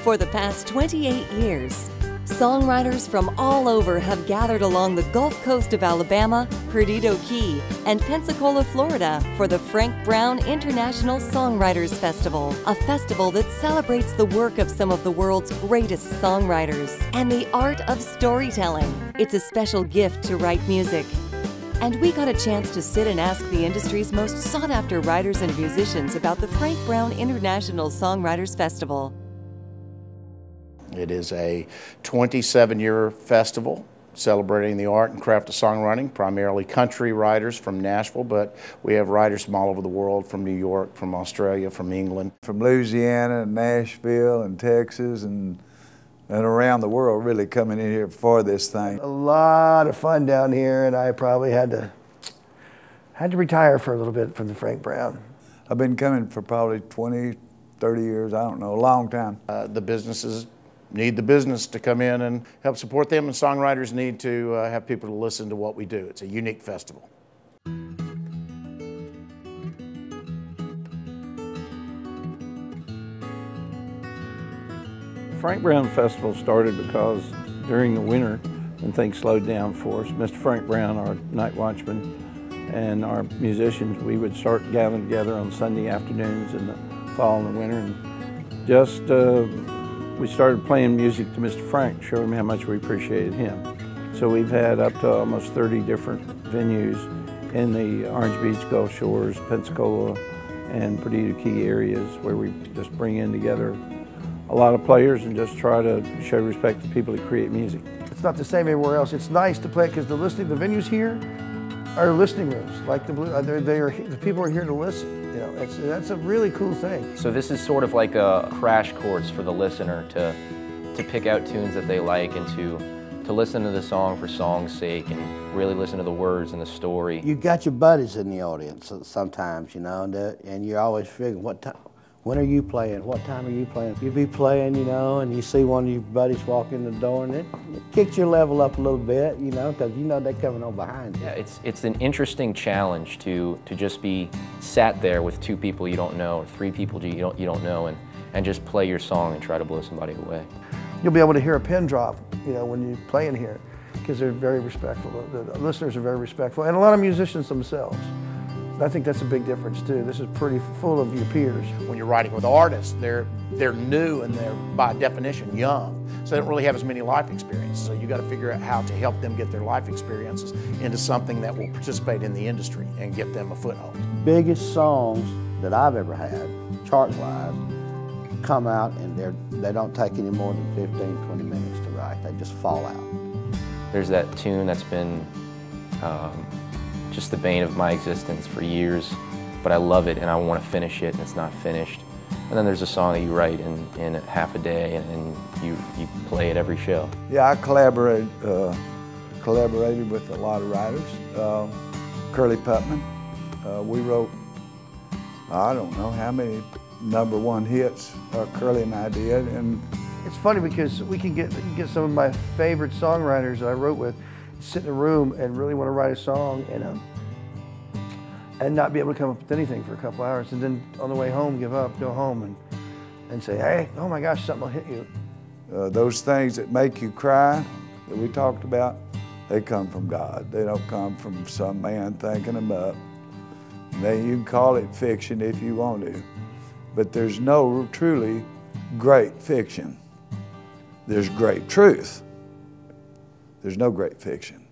For the past 28 years, songwriters from all over have gathered along the Gulf Coast of Alabama, Perdido Key, and Pensacola, Florida for the Frank Brown International Songwriters Festival, a festival that celebrates the work of some of the world's greatest songwriters and the art of storytelling. It's a special gift to write music. And we got a chance to sit and ask the industry's most sought-after writers and musicians about the Frank Brown International Songwriters Festival. It is a 27-year festival celebrating the art and craft of songwriting, primarily country writers from Nashville, but we have writers from all over the world, from New York, from Australia, from England. From Louisiana and Nashville and Texas and around the world really coming in here for this thing. A lot of fun down here, and I probably had to retire for a little bit from the Frank Brown. I've been coming for probably 20, 30 years, I don't know, a long time. The businesses need the business to come in and help support them, and songwriters need to have people to listen to what we do. It's a unique festival. Frank Brown Festival started because during the winter, when things slowed down for us, Mr. Frank Brown, our night watchman, and our musicians, we would start gathering together on Sunday afternoons in the fall and the winter, and just we started playing music to Mr. Frank, showing him how much we appreciated him. So we've had up to almost 30 different venues in the Orange Beach, Gulf Shores, Pensacola, and Perdido Key areas where we just bring in together a lot of players and just try to show respect to people that create music. It's not the same anywhere else. It's nice to play because the venues here are listening rooms. Like the people are here to listen. You know, that's a really cool thing. So this is sort of like a crash course for the listener to pick out tunes that they like and to listen to the song for song's sake and really listen to the words and the story. You got your buddies in the audience sometimes, you know, and you're always figuring when are you playing? What time are you playing? You be playing, you know, and you see one of your buddies walk in the door, and it kicks your level up a little bit, you know, because you know they're coming on behind you. Yeah, it's an interesting challenge to just be sat there with two people you don't know, or three people you don't know, and just play your song and try to blow somebody away. You'll be able to hear a pin drop, you know, when you're playing here, because they're very respectful. The listeners are very respectful, and a lot of musicians themselves. I think that's a big difference too. This is pretty full of your peers. When you're writing with artists, they're new and they're by definition young, so they don't really have as many life experiences. So you got to figure out how to help them get their life experiences into something that will participate in the industry and get them a foothold. Biggest songs that I've ever had, chart-wise, come out and they don't take any more than 15, 20 minutes to write. They just fall out. There's that tune that's been just the bane of my existence for years, but I love it and I want to finish it and it's not finished. And then there's a song that you write in half a day and you play it every show. Yeah, I collaborated with a lot of writers. Curly Putman, we wrote, I don't know how many #1 hits Curly and I did. And it's funny because you can get some of my favorite songwriters that I wrote with, sit in a room and really want to write a song and not be able to come up with anything for a couple hours, and then on the way home give up, go home and say, hey, oh my gosh, something will hit you. Those things that make you cry that we talked about, they come from God. They don't come from some man thinking them up. Then you can call it fiction if you want to, but there's no truly great fiction. There's great truth. There's no great fiction.